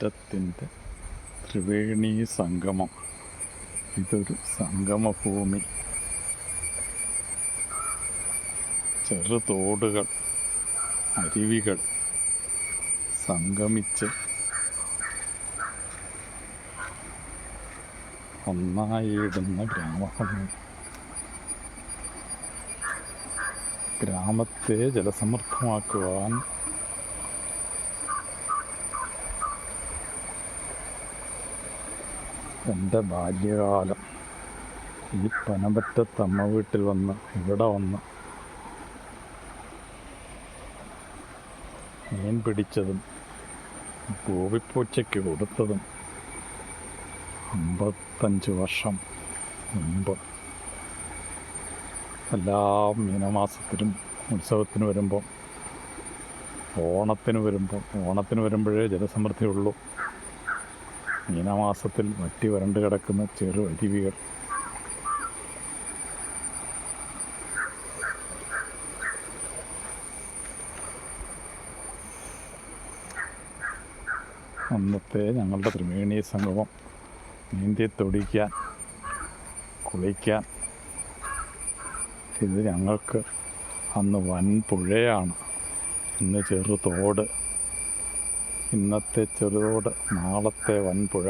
പനമ്പറ്റത്തിൻ്റെ ത്രിവേണീ സംഗമം. ഇതൊരു സംഗമഭൂമി. ചെറുതോടുകൾ, അരുവികൾ സംഗമിച്ച് ഒന്നായിടുന്ന ഗ്രാമഭംഗി. ഗ്രാമത്തെ ജലസമൃദ്ധമാക്കുവാൻ എൻ്റെ ബാല്യകാലം ഈ പനമ്പറ്റത്തമ്മ വീട്ടിൽ വന്ന് ഇവിടെ വന്ന് മീൻ പിടിച്ചതും ഗോപിപ്പൂച്ചയ്ക്ക് കൊടുത്തതും 55 വർഷം മുമ്പ്. എല്ലാ മീനമാസത്തിലും ഉത്സവത്തിന് വരുമ്പോൾ, ഓണത്തിന് വരുമ്പോഴേ ജലസമൃദ്ധിയുള്ളൂ. മീനമാസത്തിൽ വറ്റി വരണ്ട് കിടക്കുന്ന ചെറു അരുവികൾ, അന്നത്തെ ഞങ്ങളുടെ ത്രിവേണീ സംഗമം നീന്തി തുടിക്കാൻ, കുളിക്കാൻ. ഇത് ഞങ്ങൾക്ക് അന്ന് വൻപുഴയാണ്, ഇന്ന് ചെറുതോട്. ഇന്നത്തെ ചെറുതോട്, നാളത്തെ വൻപുഴ.